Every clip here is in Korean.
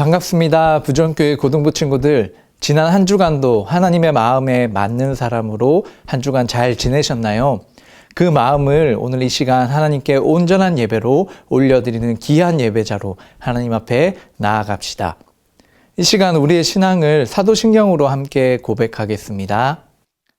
반갑습니다. 부전교회 고등부 친구들. 지난 한 주간도 하나님의 마음에 맞는 사람으로 한 주간 잘 지내셨나요? 그 마음을 오늘 이 시간 하나님께 온전한 예배로 올려드리는 귀한 예배자로 하나님 앞에 나아갑시다. 이 시간 우리의 신앙을 사도신경으로 함께 고백하겠습니다.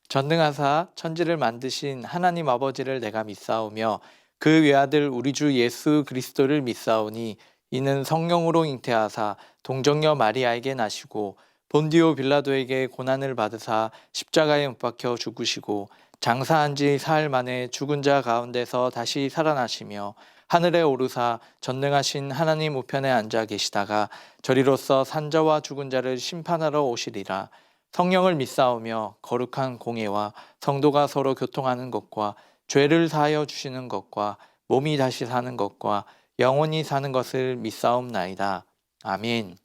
전능하사 천지를 만드신 하나님 아버지를 내가 믿사오며 그 외아들 우리 주 예수 그리스도를 믿사오니 이는 성령으로 잉태하사 동정녀 마리아에게 나시고 본디오 빌라도에게 고난을 받으사 십자가에 못 박혀 죽으시고 장사한 지 사흘 만에 죽은 자 가운데서 다시 살아나시며 하늘에 오르사 전능하신 하나님 우편에 앉아 계시다가 저리로서 산자와 죽은 자를 심판하러 오시리라. 성령을 믿사오며 거룩한 공예와 성도가 서로 교통하는 것과 죄를 사하여 주시는 것과 몸이 다시 사는 것과 영원히 사는 것을 믿사옵나이다. 아멘.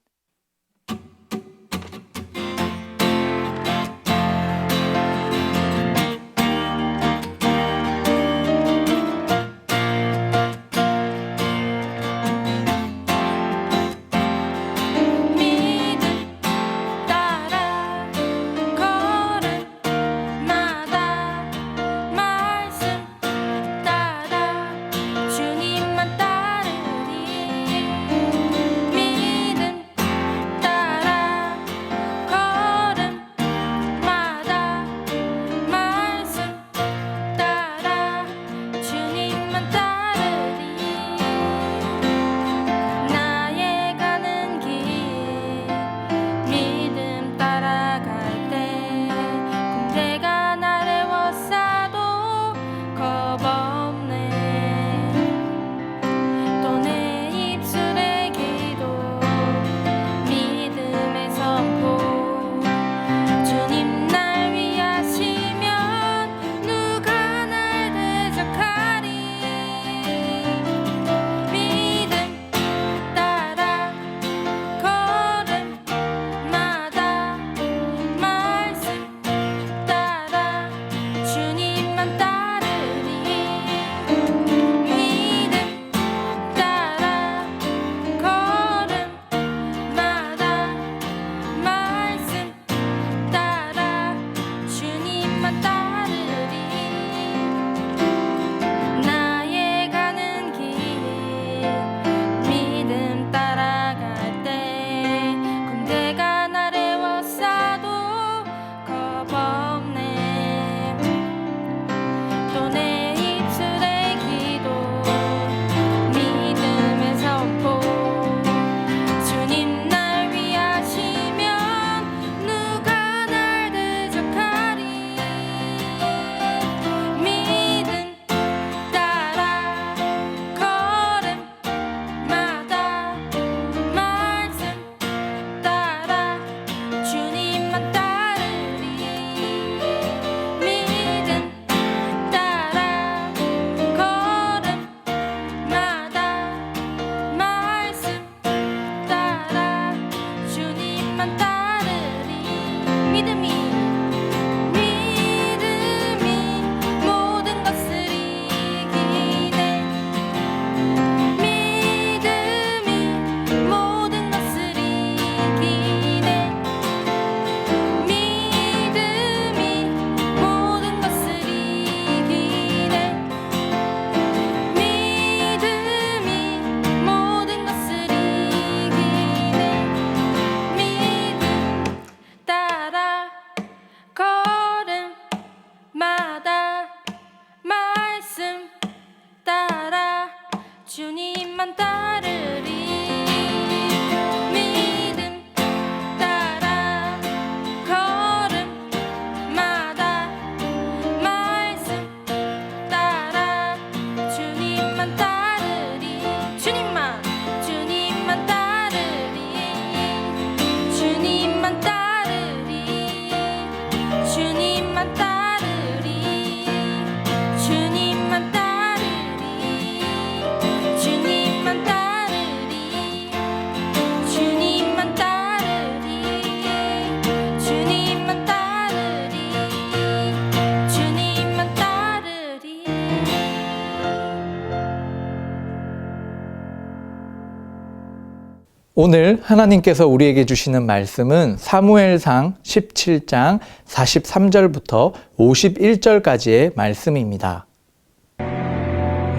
오늘 하나님께서 우리에게 주시는 말씀은 사무엘상 17장 43절부터 51절까지의 말씀입니다.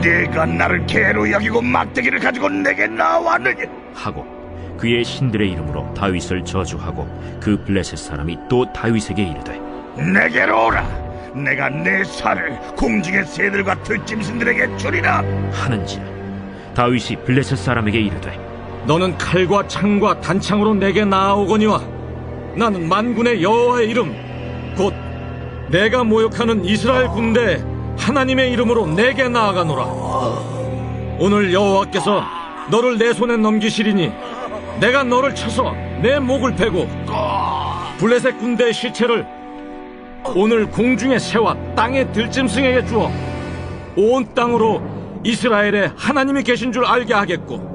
네가 나를 개로 여기고 막대기를 가지고 내게 나왔느냐 하고 그의 신들의 이름으로 다윗을 저주하고 그 블레셋 사람이 또 다윗에게 이르되 내게로 오라. 내가 내 살을 공중의 새들과 들짐승들에게 주리라. 하는지라. 다윗이 블레셋 사람에게 이르되 너는 칼과 창과 단창으로 내게 나아오거니와 나는 만군의 여호와의 이름 곧 내가 모욕하는 이스라엘 군대 하나님의 이름으로 내게 나아가노라. 오늘 여호와께서 너를 내 손에 넘기시리니 내가 너를 쳐서 내 목을 베고 블레셋 군대의 시체를 오늘 공중의 새와 땅의 들짐승에게 주어 온 땅으로 이스라엘에 하나님이 계신 줄 알게 하겠고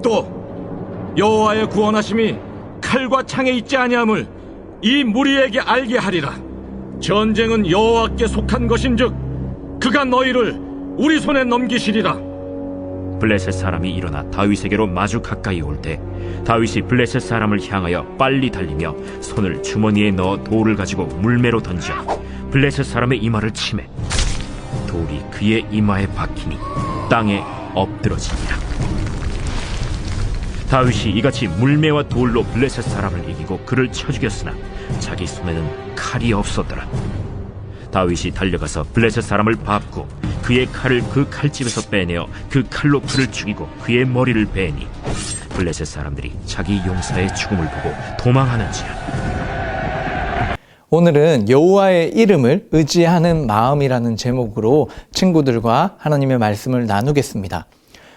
또 여호와의 구원하심이 칼과 창에 있지 아니함을 이 무리에게 알게 하리라. 전쟁은 여호와께 속한 것인즉 그가 너희를 우리 손에 넘기시리라. 블레셋 사람이 일어나 다윗에게로 마주 가까이 올 때 다윗이 블레셋 사람을 향하여 빨리 달리며 손을 주머니에 넣어 돌을 가지고 물매로 던져 블레셋 사람의 이마를 치매 돌이 그의 이마에 박히니 땅에 엎드러지니라. 다윗이 이같이 물매와 돌로 블레셋 사람을 이기고 그를 쳐 죽였으나 자기 손에는 칼이 없었더라. 다윗이 달려가서 블레셋 사람을 밟고 그의 칼을 그 칼집에서 빼내어 그 칼로 그를 죽이고 그의 머리를 베니 블레셋 사람들이 자기 용사의 죽음을 보고 도망하는지라. 오늘은 여호와의 이름을 의지하는 마음이라는 제목으로 친구들과 하나님의 말씀을 나누겠습니다.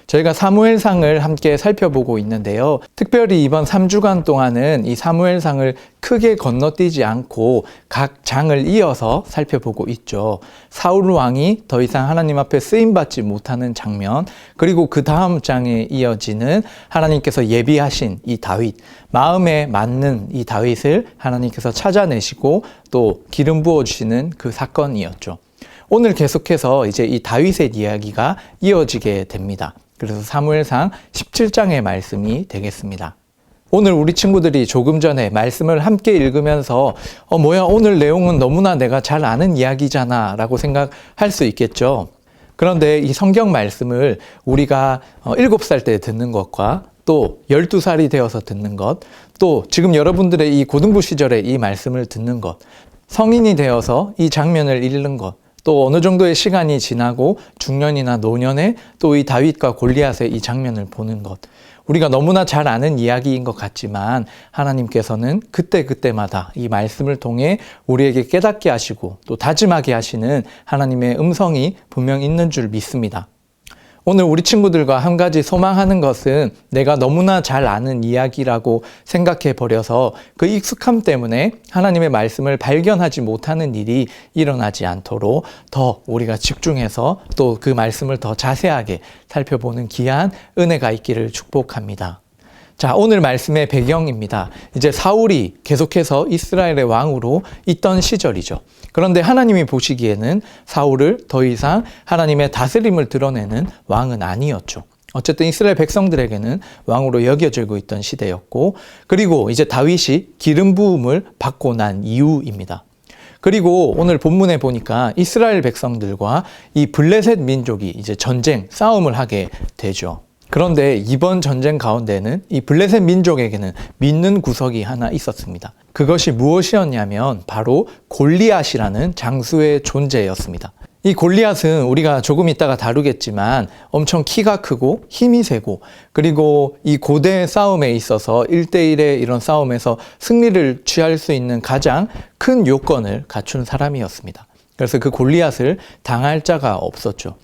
저희가 사무엘상을 함께 살펴보고 있는데요. 특별히 이번 3주간 동안은 이 사무엘상을 크게 건너뛰지 않고 각 장을 이어서 살펴보고 있죠. 사울 왕이 더 이상 하나님 앞에 쓰임받지 못하는 장면, 그리고 그 다음 장에 이어지는 하나님께서 예비하신 이 다윗, 마음에 맞는 이 다윗을 하나님께서 찾아내시고 또 기름 부어주시는 그 사건이었죠. 오늘 계속해서 이제 이 다윗의 이야기가 이어지게 됩니다. 그래서 사무엘상 17장의 말씀이 되겠습니다. 오늘 우리 친구들이 조금 전에 말씀을 함께 읽으면서 뭐야 오늘 내용은 너무나 내가 잘 아는 이야기잖아 라고 생각할 수 있겠죠. 그런데 이 성경 말씀을 우리가 7살 때 듣는 것과 또 12살이 되어서 듣는 것, 또 지금 여러분들의 이 고등부 시절에 이 말씀을 듣는 것, 성인이 되어서 이 장면을 읽는 것, 또 어느 정도의 시간이 지나고 중년이나 노년에 또 이 다윗과 골리앗의 이 장면을 보는 것, 우리가 너무나 잘 아는 이야기인 것 같지만 하나님께서는 그때그때마다 이 말씀을 통해 우리에게 깨닫게 하시고 또 다짐하게 하시는 하나님의 음성이 분명 있는 줄 믿습니다. 오늘 우리 친구들과 한 가지 소망하는 것은 내가 너무나 잘 아는 이야기라고 생각해 버려서 그 익숙함 때문에 하나님의 말씀을 발견하지 못하는 일이 일어나지 않도록 더 우리가 집중해서 또 그 말씀을 더 자세하게 살펴보는 귀한 은혜가 있기를 축복합니다. 자, 오늘 말씀의 배경입니다. 이제 사울이 계속해서 이스라엘의 왕으로 있던 시절이죠. 그런데 하나님이 보시기에는 사울을 더 이상 하나님의 다스림을 드러내는 왕은 아니었죠. 어쨌든 이스라엘 백성들에게는 왕으로 여겨지고 있던 시대였고, 그리고 이제 다윗이 기름 부음을 받고 난 이후입니다. 그리고 오늘 본문에 보니까 이스라엘 백성들과 이 블레셋 민족이 이제 전쟁, 싸움을 하게 되죠. 그런데 이번 전쟁 가운데는 이 블레셋 민족에게는 믿는 구석이 하나 있었습니다. 그것이 무엇이었냐면 바로 골리앗이라는 장수의 존재였습니다. 이 골리앗은 우리가 조금 이따가 다루겠지만 엄청 키가 크고 힘이 세고, 그리고 이 고대 싸움에 있어서 1대1의 이런 싸움에서 승리를 취할 수 있는 가장 큰 요건을 갖춘 사람이었습니다. 그래서 그 골리앗을 당할 자가 없었죠.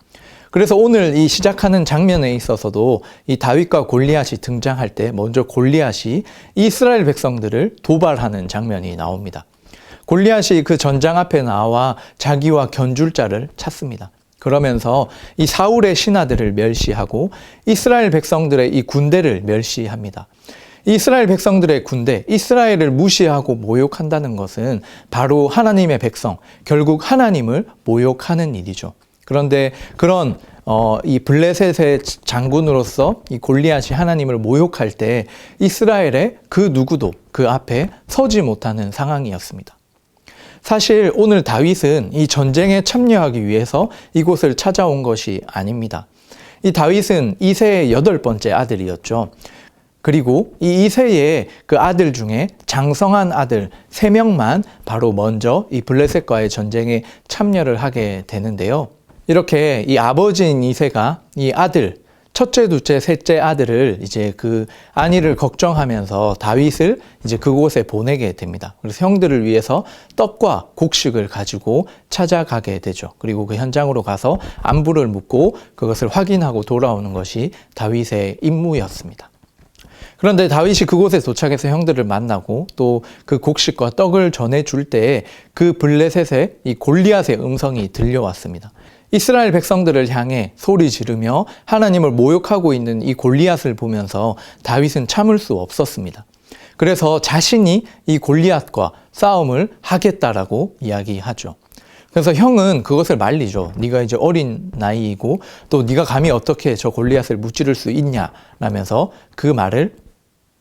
그래서 오늘 이 시작하는 장면에 있어서도 이 다윗과 골리앗이 등장할 때 먼저 골리앗이 이스라엘 백성들을 도발하는 장면이 나옵니다. 골리앗이 그 전장 앞에 나와 자기와 견줄 자를 찾습니다. 그러면서 이 사울의 신하들을 멸시하고 이스라엘 백성들의 이 군대를 멸시합니다. 이스라엘 백성들의 군대, 이스라엘을 무시하고 모욕한다는 것은 바로 하나님의 백성, 결국 하나님을 모욕하는 일이죠. 그런데 그런 이 블레셋의 장군으로서 이 골리앗이 하나님을 모욕할 때 이스라엘의 그 누구도 그 앞에 서지 못하는 상황이었습니다. 사실 오늘 다윗은 이 전쟁에 참여하기 위해서 이곳을 찾아온 것이 아닙니다. 이 다윗은 이새의 8번째 아들이었죠. 그리고 이 이새의 그 아들 중에 장성한 아들 3명만 바로 먼저 이 블레셋과의 전쟁에 참여를 하게 되는데요. 이렇게 이 아버지인 이새가 이 아들, 첫째, 둘째, 셋째 아들을 이제 그 안위를 걱정하면서 다윗을 이제 그곳에 보내게 됩니다. 그래서 형들을 위해서 떡과 곡식을 가지고 찾아가게 되죠. 그리고 그 현장으로 가서 안부를 묻고 그것을 확인하고 돌아오는 것이 다윗의 임무였습니다. 그런데 다윗이 그곳에 도착해서 형들을 만나고 또 그 곡식과 떡을 전해줄 때 그 블레셋의 이 골리앗의 음성이 들려왔습니다. 이스라엘 백성들을 향해 소리 지르며 하나님을 모욕하고 있는 이 골리앗을 보면서 다윗은 참을 수 없었습니다. 그래서 자신이 이 골리앗과 싸움을 하겠다라고 이야기하죠. 그래서 형은 그것을 말리죠. 네가 이제 어린 나이이고 또 네가 감히 어떻게 저 골리앗을 무찌를 수 있냐라면서 그 말을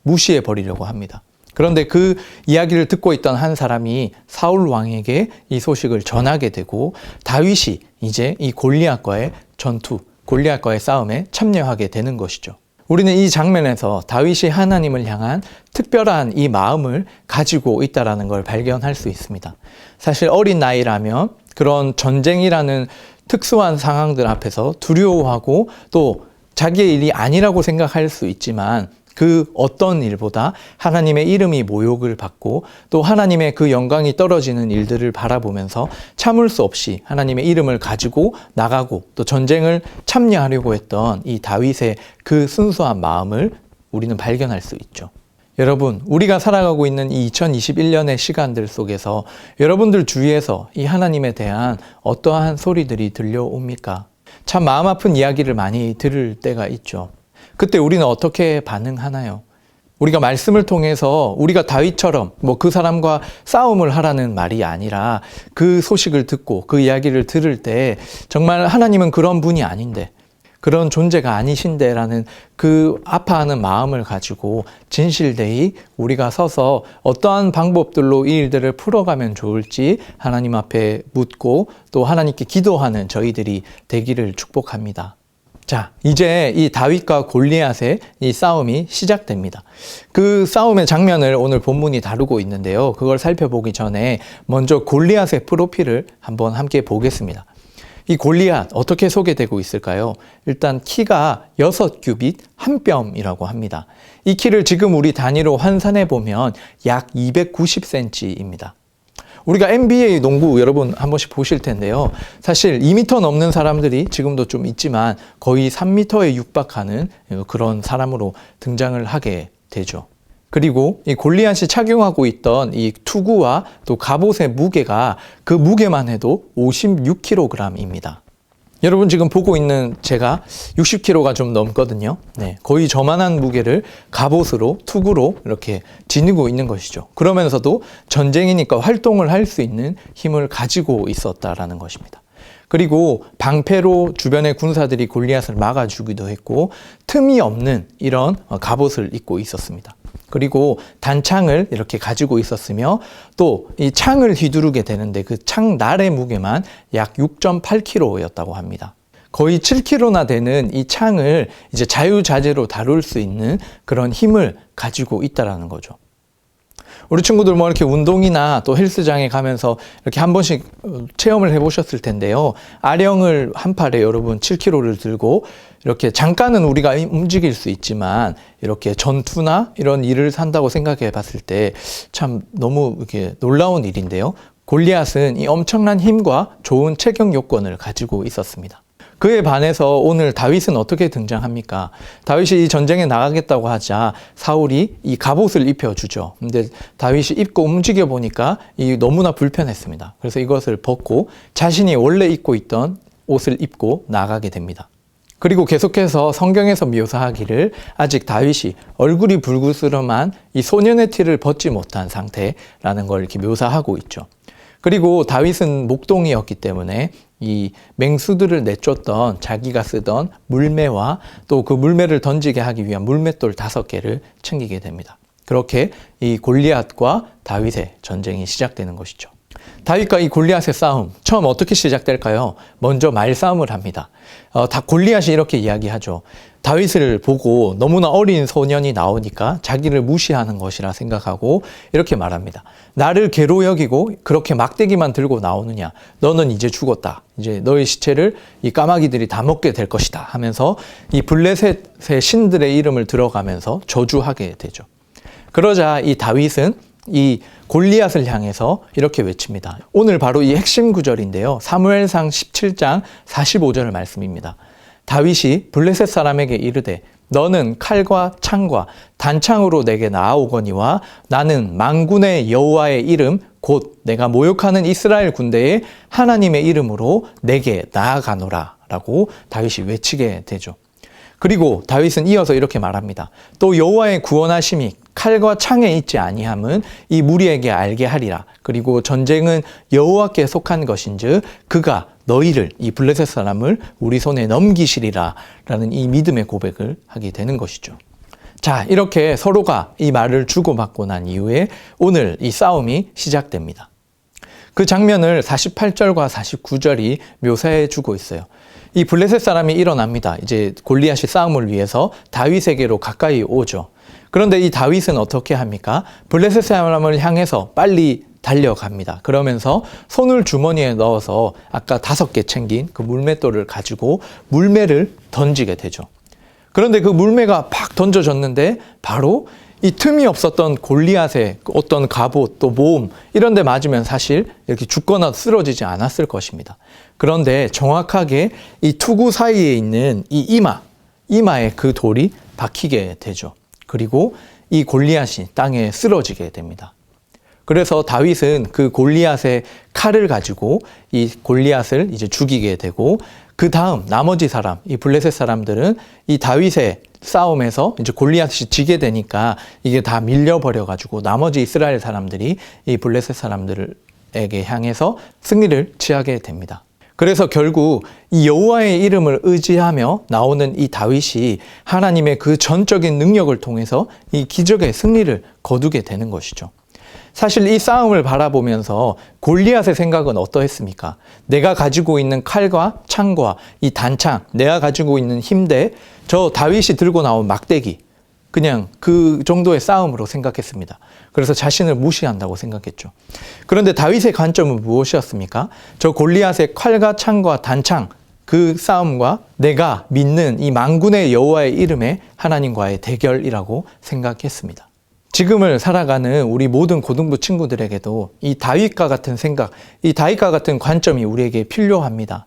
무시해 버리려고 합니다. 그런데 그 이야기를 듣고 있던 한 사람이 사울 왕에게 이 소식을 전하게 되고 다윗이 이제 이 골리앗과의 전투, 골리앗과의 싸움에 참여하게 되는 것이죠. 우리는 이 장면에서 다윗이 하나님을 향한 특별한 이 마음을 가지고 있다는 걸 발견할 수 있습니다. 사실 어린 나이라면 그런 전쟁이라는 특수한 상황들 앞에서 두려워하고 또 자기의 일이 아니라고 생각할 수 있지만 그 어떤 일보다 하나님의 이름이 모욕을 받고 또 하나님의 그 영광이 떨어지는 일들을 바라보면서 참을 수 없이 하나님의 이름을 가지고 나가고 또 전쟁을 참여하려고 했던 이 다윗의 그 순수한 마음을 우리는 발견할 수 있죠. 여러분, 우리가 살아가고 있는 이 2021년의 시간들 속에서 여러분들 주위에서 이 하나님에 대한 어떠한 소리들이 들려옵니까? 참 마음 아픈 이야기를 많이 들을 때가 있죠. 그때 우리는 어떻게 반응하나요? 우리가 말씀을 통해서 우리가 다윗처럼 그 사람과 싸움을 하라는 말이 아니라 그 소식을 듣고 그 이야기를 들을 때 정말 하나님은 그런 분이 아닌데 그런 존재가 아니신데라는 그 아파하는 마음을 가지고 진실되이 우리가 서서 어떠한 방법들로 이 일들을 풀어가면 좋을지 하나님 앞에 묻고 또 하나님께 기도하는 저희들이 되기를 축복합니다. 자, 이제 이 다윗과 골리앗의 이 싸움이 시작됩니다. 그 싸움의 장면을 오늘 본문이 다루고 있는데요. 그걸 살펴보기 전에 먼저 골리앗의 프로필을 한번 함께 보겠습니다. 이 골리앗 어떻게 소개되고 있을까요? 일단 키가 6규빗 1뼘이라고 합니다. 이 키를 지금 우리 단위로 환산해 보면 약 290cm입니다. 우리가 NBA 농구 여러분 한 번씩 보실 텐데요. 사실 2m 넘는 사람들이 지금도 좀 있지만 거의 3m에 육박하는 그런 사람으로 등장을 하게 되죠. 그리고 이 골리앗이 착용하고 있던 이 투구와 또 갑옷의 무게가 그 무게만 해도 56kg입니다. 여러분 지금 보고 있는 제가 60kg가 좀 넘거든요. 네, 거의 저만한 무게를 갑옷으로 투구로 이렇게 지니고 있는 것이죠. 그러면서도 전쟁이니까 활동을 할 수 있는 힘을 가지고 있었다라는 것입니다. 그리고 방패로 주변의 군사들이 골리앗을 막아주기도 했고 틈이 없는 이런 갑옷을 입고 있었습니다. 그리고 단창을 이렇게 가지고 있었으며 또 이 창을 휘두르게 되는데 그 창날의 무게만 약 6.8kg였다고 합니다. 거의 7kg나 되는 이 창을 이제 자유자재로 다룰 수 있는 그런 힘을 가지고 있다라는 거죠. 우리 친구들 이렇게 운동이나 또 헬스장에 가면서 이렇게 한 번씩 체험을 해보셨을 텐데요. 아령을 한 팔에 여러분 7kg를 들고 이렇게 잠깐은 우리가 움직일 수 있지만 이렇게 전투나 이런 일을 산다고 생각해 봤을 때 참 너무 이렇게 놀라운 일인데요. 골리앗은 이 엄청난 힘과 좋은 체격 요건을 가지고 있었습니다. 그에 반해서 오늘 다윗은 어떻게 등장합니까? 다윗이 이 전쟁에 나가겠다고 하자 사울이 이 갑옷을 입혀주죠. 근데 다윗이 입고 움직여 보니까 이 너무나 불편했습니다. 그래서 이것을 벗고 자신이 원래 입고 있던 옷을 입고 나가게 됩니다. 그리고 계속해서 성경에서 묘사하기를 아직 다윗이 얼굴이 불구스름한 이 소년의 티를 벗지 못한 상태라는 걸 이렇게 묘사하고 있죠. 그리고 다윗은 목동이었기 때문에 이 맹수들을 내쫓던 자기가 쓰던 물매와 또 그 물매를 던지게 하기 위한 물맷돌 5개를 챙기게 됩니다. 그렇게 이 골리앗과 다윗의 전쟁이 시작되는 것이죠. 다윗과 이 골리앗의 싸움, 처음 어떻게 시작될까요? 먼저 말싸움을 합니다. 다 골리앗이 이렇게 이야기하죠. 다윗을 보고 너무나 어린 소년이 나오니까 자기를 무시하는 것이라 생각하고 이렇게 말합니다. 나를 개로 여기고 그렇게 막대기만 들고 나오느냐? 너는 이제 죽었다. 이제 너의 시체를 이 까마귀들이 다 먹게 될 것이다 하면서 이 블레셋의 신들의 이름을 들어가면서 저주하게 되죠. 그러자 이 다윗은 이 골리앗을 향해서 이렇게 외칩니다. 오늘 바로 이 핵심 구절인데요. 사무엘상 17장 45절 말씀입니다. 다윗이 블레셋 사람에게 이르되 너는 칼과 창과 단창으로 내게 나아오거니와 나는 만군의 여호와의 이름 곧 내가 모욕하는 이스라엘 군대의 하나님의 이름으로 내게 나아가노라 라고 다윗이 외치게 되죠. 그리고 다윗은 이어서 이렇게 말합니다. 또 여호와의 구원하심이 칼과 창에 있지 아니함은 이 무리에게 알게 하리라. 그리고 전쟁은 여호와께 속한 것인즉 그가 너희를 이 블레셋 사람을 우리 손에 넘기시리라 라는 이 믿음의 고백을 하게 되는 것이죠. 자, 이렇게 서로가 이 말을 주고받고 난 이후에 오늘 이 싸움이 시작됩니다. 그 장면을 48절과 49절이 묘사해 주고 있어요. 이 블레셋 사람이 일어납니다. 이제 골리앗이 싸움을 위해서 다윗에게로 가까이 오죠. 그런데 이 다윗은 어떻게 합니까? 블레셋 사람을 향해서 빨리 달려갑니다. 그러면서 손을 주머니에 넣어서 아까 5개 챙긴 그 물맷돌을 가지고 물매를 던지게 되죠. 그런데 그 물매가 팍 던져졌는데 바로 이 틈이 없었던 골리앗의 어떤 갑옷 또 모음 이런 데 맞으면 사실 이렇게 죽거나 쓰러지지 않았을 것입니다. 그런데 정확하게 이 투구 사이에 있는 이 이마에 그 돌이 박히게 되죠. 그리고 이 골리앗이 땅에 쓰러지게 됩니다. 그래서 다윗은 그 골리앗의 칼을 가지고 이 골리앗을 이제 죽이게 되고 그 다음 나머지 사람, 이 블레셋 사람들은 이 다윗의 싸움에서 이제 골리앗이 지게 되니까 이게 다 밀려버려가지고 나머지 이스라엘 사람들이 이 블레셋 사람들에게 향해서 승리를 취하게 됩니다. 그래서 결국 이 여호와의 이름을 의지하며 나오는 이 다윗이 하나님의 그 전적인 능력을 통해서 이 기적의 승리를 거두게 되는 것이죠. 사실 이 싸움을 바라보면서 골리앗의 생각은 어떠했습니까? 내가 가지고 있는 칼과 창과 이 단창, 내가 가지고 있는 힘대, 저 다윗이 들고 나온 막대기, 그냥 그 정도의 싸움으로 생각했습니다. 그래서 자신을 무시한다고 생각했죠. 그런데 다윗의 관점은 무엇이었습니까? 저 골리앗의 칼과 창과 단창, 그 싸움과 내가 믿는 이 만군의 여호와의 이름의 하나님과의 대결이라고 생각했습니다. 지금을 살아가는 우리 모든 고등부 친구들에게도 이 다윗과 같은 생각, 이 다윗과 같은 관점이 우리에게 필요합니다.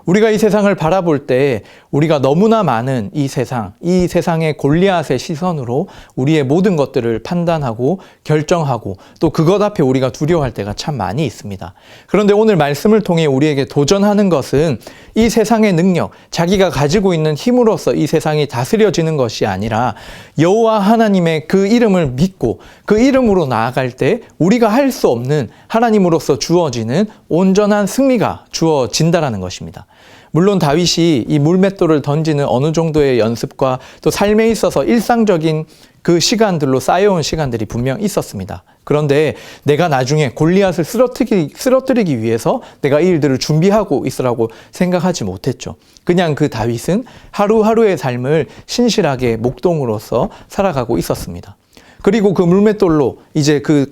우리가 이 세상을 바라볼 때 우리가 너무나 많은 이 세상의 골리앗의 시선으로 우리의 모든 것들을 판단하고 결정하고 또 그것 앞에 우리가 두려워할 때가 참 많이 있습니다. 그런데 오늘 말씀을 통해 우리에게 도전하는 것은 이 세상의 능력, 자기가 가지고 있는 힘으로써 이 세상이 다스려지는 것이 아니라 여호와 하나님의 그 이름을 믿고 그 이름으로 나아갈 때 우리가 할 수 없는 하나님으로서 주어지는 온전한 승리가 주어진다라는 것입니다. 물론 다윗이 이 물맷돌을 던지는 어느 정도의 연습과 또 삶에 있어서 일상적인 그 시간들로 쌓여온 시간들이 분명 있었습니다. 그런데 내가 나중에 골리앗을 쓰러뜨리기 위해서 내가 이 일들을 준비하고 있으라고 생각하지 못했죠. 그냥 그 다윗은 하루하루의 삶을 신실하게 목동으로서 살아가고 있었습니다. 그리고 그 물맷돌로 이제 그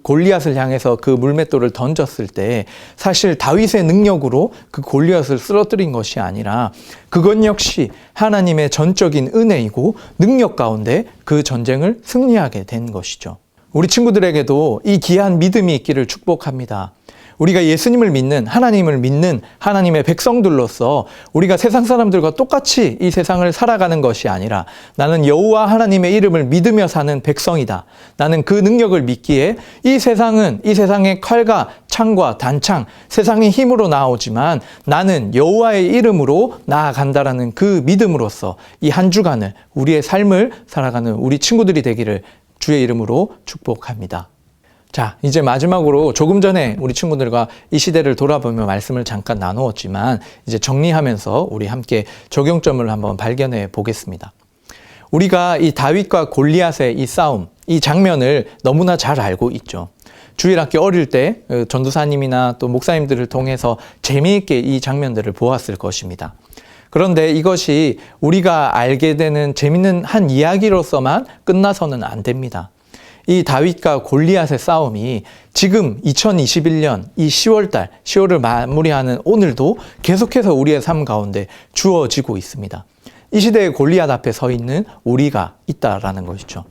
골리앗을 향해서 그 물맷돌을 던졌을 때 사실 다윗의 능력으로 그 골리앗을 쓰러뜨린 것이 아니라 그것 역시 하나님의 전적인 은혜이고 능력 가운데 그 전쟁을 승리하게 된 것이죠. 우리 친구들에게도 이 귀한 믿음이 있기를 축복합니다. 우리가 예수님을 믿는, 하나님을 믿는 하나님의 백성들로서 우리가 세상 사람들과 똑같이 이 세상을 살아가는 것이 아니라 나는 여호와 하나님의 이름을 믿으며 사는 백성이다. 나는 그 능력을 믿기에 이 세상은 이 세상의 칼과 창과 단창, 세상의 힘으로 나오지만 나는 여호와의 이름으로 나아간다라는 그 믿음으로서 이 한 주간을 우리의 삶을 살아가는 우리 친구들이 되기를 주의 이름으로 축복합니다. 자, 이제 마지막으로 조금 전에 우리 친구들과 이 시대를 돌아보며 말씀을 잠깐 나누었지만 이제 정리하면서 우리 함께 적용점을 한번 발견해 보겠습니다. 우리가 이 다윗과 골리앗의 이 싸움, 이 장면을 너무나 잘 알고 있죠. 주일학교 어릴 때 전도사님이나 또 목사님들을 통해서 재미있게 이 장면들을 보았을 것입니다. 그런데 이것이 우리가 알게 되는 재미있는 한 이야기로서만 끝나서는 안 됩니다. 이 다윗과 골리앗의 싸움이 지금 2021년 이 10월달, 10월을 마무리하는 오늘도 계속해서 우리의 삶 가운데 주어지고 있습니다. 이 시대의 골리앗 앞에 서 있는 우리가 있다라는 것이죠.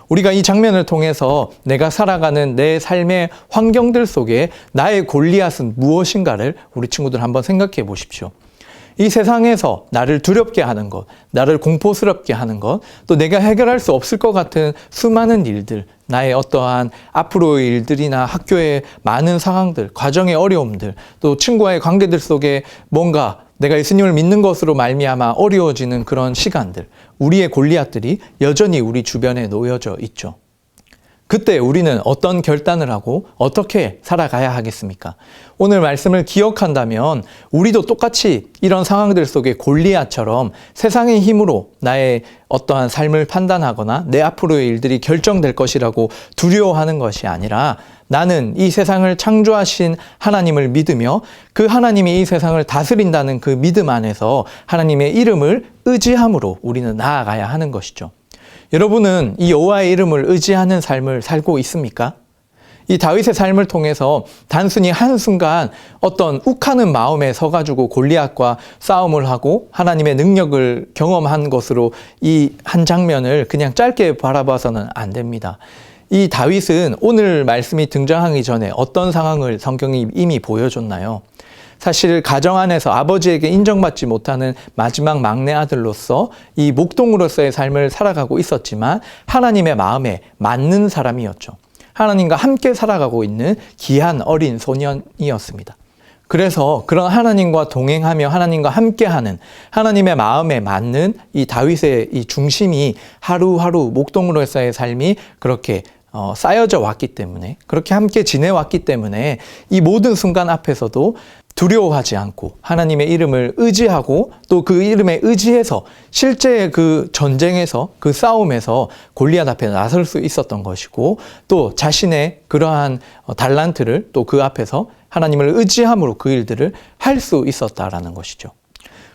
우리가 이 장면을 통해서 내가 살아가는 내 삶의 환경들 속에 나의 골리앗은 무엇인가를 우리 친구들 한번 생각해 보십시오. 이 세상에서 나를 두렵게 하는 것, 나를 공포스럽게 하는 것, 또 내가 해결할 수 없을 것 같은 수많은 일들, 나의 어떠한 앞으로의 일들이나 학교의 많은 상황들, 과정의 어려움들, 또 친구와의 관계들 속에 뭔가 내가 예수님을 믿는 것으로 말미암아 어려워지는 그런 시간들, 우리의 골리앗들이 여전히 우리 주변에 놓여져 있죠. 그때 우리는 어떤 결단을 하고 어떻게 살아가야 하겠습니까? 오늘 말씀을 기억한다면 우리도 똑같이 이런 상황들 속에 골리앗처럼 세상의 힘으로 나의 어떠한 삶을 판단하거나 내 앞으로의 일들이 결정될 것이라고 두려워하는 것이 아니라 나는 이 세상을 창조하신 하나님을 믿으며 그 하나님이 이 세상을 다스린다는 그 믿음 안에서 하나님의 이름을 의지함으로 우리는 나아가야 하는 것이죠. 여러분은 이 여호와의 이름을 의지하는 삶을 살고 있습니까? 이 다윗의 삶을 통해서 단순히 한순간 어떤 욱하는 마음에 서가지고 골리앗과 싸움을 하고 하나님의 능력을 경험한 것으로 이 한 장면을 그냥 짧게 바라봐서는 안 됩니다. 이 다윗은 오늘 말씀이 등장하기 전에 어떤 상황을 성경이 이미 보여줬나요? 사실 가정 안에서 아버지에게 인정받지 못하는 마지막 막내 아들로서 이 목동으로서의 삶을 살아가고 있었지만 하나님의 마음에 맞는 사람이었죠. 하나님과 함께 살아가고 있는 귀한 어린 소년이었습니다. 그래서 그런 하나님과 동행하며 하나님과 함께하는 하나님의 마음에 맞는 이 다윗의 이 중심이 하루하루 목동으로서의 삶이 그렇게 쌓여져 왔기 때문에, 그렇게 함께 지내왔기 때문에 이 모든 순간 앞에서도 두려워하지 않고 하나님의 이름을 의지하고 또 그 이름에 의지해서 실제 그 전쟁에서 그 싸움에서 골리앗 앞에 나설 수 있었던 것이고 또 자신의 그러한 달란트를 또 그 앞에서 하나님을 의지함으로 그 일들을 할 수 있었다라는 것이죠.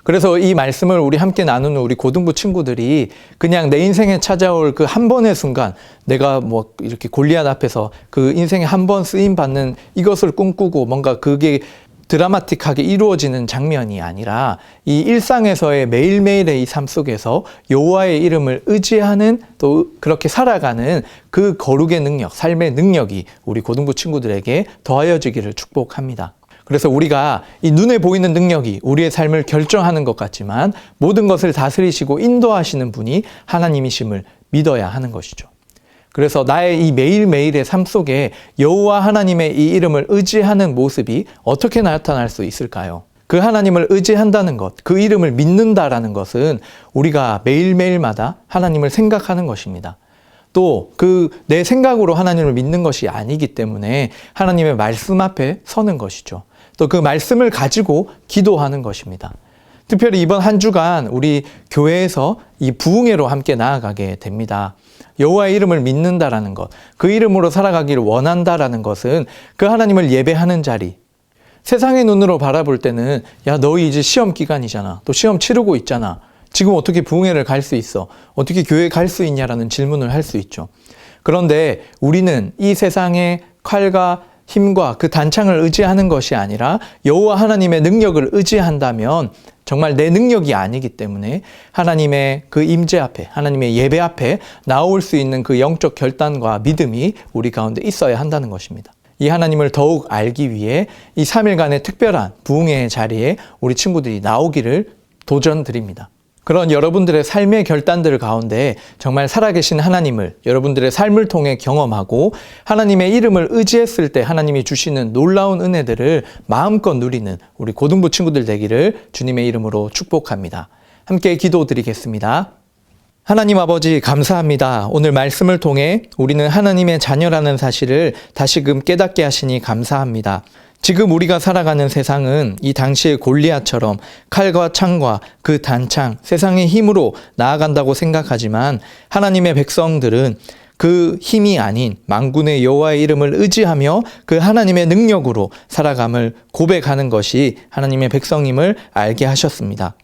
그래서 이 말씀을 우리 함께 나누는 우리 고등부 친구들이 그냥 내 인생에 찾아올 그 한 번의 순간 내가 뭐 이렇게 골리앗 앞에서 그 인생에 한 번 쓰임 받는 이것을 꿈꾸고 뭔가 그게 드라마틱하게 이루어지는 장면이 아니라 이 일상에서의 매일매일의 이 삶 속에서 여호와의 이름을 의지하는 또 그렇게 살아가는 그 거룩의 능력, 삶의 능력이 우리 고등부 친구들에게 더하여지기를 축복합니다. 그래서 우리가 이 눈에 보이는 능력이 우리의 삶을 결정하는 것 같지만 모든 것을 다스리시고 인도하시는 분이 하나님이심을 믿어야 하는 것이죠. 그래서 나의 이 매일매일의 삶 속에 여호와 하나님의 이 이름을 의지하는 모습이 어떻게 나타날 수 있을까요? 그 하나님을 의지한다는 것, 그 이름을 믿는다라는 것은 우리가 매일매일마다 하나님을 생각하는 것입니다. 또 그 내 생각으로 하나님을 믿는 것이 아니기 때문에 하나님의 말씀 앞에 서는 것이죠. 또 그 말씀을 가지고 기도하는 것입니다. 특별히 이번 한 주간 우리 교회에서 이 부흥회로 함께 나아가게 됩니다. 여호와의 이름을 믿는다라는 것, 그 이름으로 살아가기를 원한다라는 것은 그 하나님을 예배하는 자리. 세상의 눈으로 바라볼 때는 야, 너희 이제 시험 기간이잖아. 또 시험 치르고 있잖아. 지금 어떻게 부흥회를 갈 수 있어? 어떻게 교회 갈 수 있냐라는 질문을 할 수 있죠. 그런데 우리는 이 세상의 칼과 힘과 그 단창을 의지하는 것이 아니라 여호와 하나님의 능력을 의지한다면 정말 내 능력이 아니기 때문에 하나님의 그 임재 앞에, 하나님의 예배 앞에 나올 수 있는 그 영적 결단과 믿음이 우리 가운데 있어야 한다는 것입니다. 이 하나님을 더욱 알기 위해 이 3일간의 특별한 부흥회의 자리에 우리 친구들이 나오기를 도전드립니다. 그런 여러분들의 삶의 결단들 가운데 정말 살아계신 하나님을 여러분들의 삶을 통해 경험하고 하나님의 이름을 의지했을 때 하나님이 주시는 놀라운 은혜들을 마음껏 누리는 우리 고등부 친구들 되기를 주님의 이름으로 축복합니다. 함께 기도드리겠습니다. 하나님 아버지 감사합니다. 오늘 말씀을 통해 우리는 하나님의 자녀라는 사실을 다시금 깨닫게 하시니 감사합니다. 지금 우리가 살아가는 세상은 이 당시의 골리앗처럼 칼과 창과 그 단창, 세상의 힘으로 나아간다고 생각하지만 하나님의 백성들은 그 힘이 아닌 만군의 여호와의 이름을 의지하며 그 하나님의 능력으로 살아감을 고백하는 것이 하나님의 백성임을 알게 하셨습니다.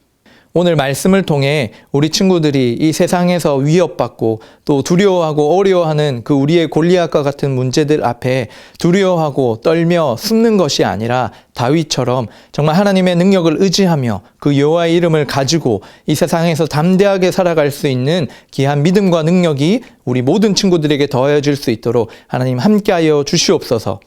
오늘 말씀을 통해 우리 친구들이 이 세상에서 위협받고 또 두려워하고 어려워하는 그 우리의 골리앗과 같은 문제들 앞에 두려워하고 떨며 숨는 것이 아니라 다윗처럼 정말 하나님의 능력을 의지하며 그 여호와의 이름을 가지고 이 세상에서 담대하게 살아갈 수 있는 귀한 믿음과 능력이 우리 모든 친구들에게 더해질 수 있도록 하나님 함께하여 주시옵소서.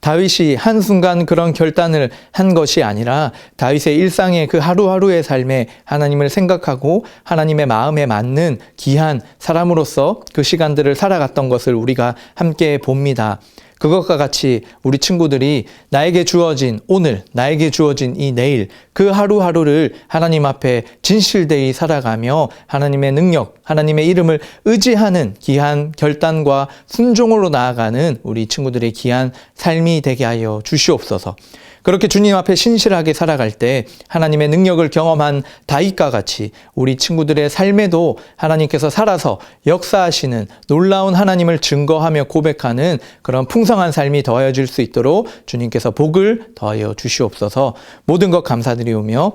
다윗이 한순간 그런 결단을 한 것이 아니라 다윗의 일상의 그 하루하루의 삶에 하나님을 생각하고 하나님의 마음에 맞는 귀한 사람으로서 그 시간들을 살아갔던 것을 우리가 함께 봅니다. 그것과 같이 우리 친구들이 나에게 주어진 오늘, 나에게 주어진 이 내일, 그 하루하루를 하나님 앞에 진실되이 살아가며 하나님의 능력, 하나님의 이름을 의지하는 귀한 결단과 순종으로 나아가는 우리 친구들의 귀한 삶이 되게 하여 주시옵소서. 그렇게 주님 앞에 신실하게 살아갈 때 하나님의 능력을 경험한 다윗과 같이 우리 친구들의 삶에도 하나님께서 살아서 역사하시는 놀라운 하나님을 증거하며 고백하는 그런 풍성한 삶이 더해질 수 있도록 주님께서 복을 더하여 주시옵소서. 모든 것 감사드리오며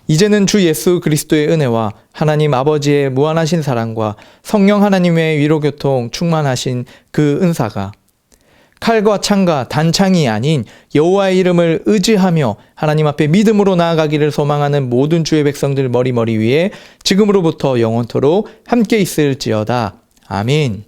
이제는 주 예수 그리스도의 은혜와 하나님 아버지의 무한하신 사랑과 성령 하나님의 위로교통 충만하신 그 은사가 칼과 창과 단창이 아닌 여호와의 이름을 의지하며 하나님 앞에 믿음으로 나아가기를 소망하는 모든 주의 백성들 머리 위에 지금으로부터 영원토록 함께 있을지어다. 아멘.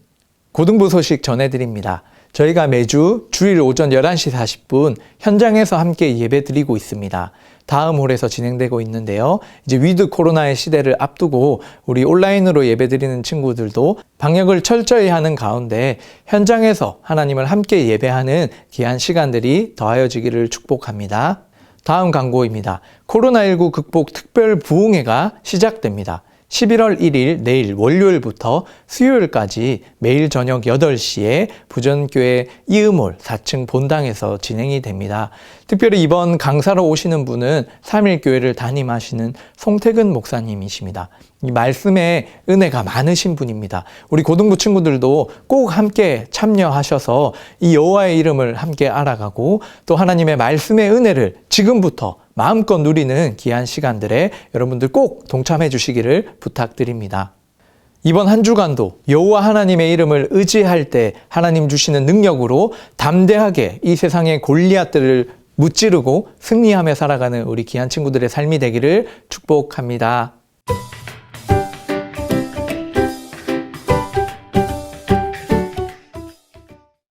고등부 소식 전해드립니다. 저희가 매주 주일 오전 11시 40분 현장에서 함께 예배드리고 있습니다. 다음 홀에서 진행되고 있는데요. 이제 위드 코로나의 시대를 앞두고 우리 온라인으로 예배드리는 친구들도 방역을 철저히 하는 가운데 현장에서 하나님을 함께 예배하는 귀한 시간들이 더하여지기를 축복합니다. 다음 광고입니다. 코로나19 극복 특별 부흥회가 시작됩니다. 11월 1일 내일 월요일부터 수요일까지 매일 저녁 8시에 부전교회 이음홀 4층 본당에서 진행이 됩니다. 특별히 이번 강사로 오시는 분은 3일교회를 담임하시는 송태근 목사님이십니다. 이 말씀에 은혜가 많으신 분입니다. 우리 고등부 친구들도 꼭 함께 참여하셔서 이 여호와의 이름을 함께 알아가고 또 하나님의 말씀의 은혜를 지금부터 마음껏 누리는 귀한 시간들에 여러분들 꼭 동참해 주시기를 부탁드립니다. 이번 한 주간도 여호와 하나님의 이름을 의지할 때 하나님 주시는 능력으로 담대하게 이 세상의 골리앗들을 무찌르고 승리하며 살아가는 우리 귀한 친구들의 삶이 되기를 축복합니다.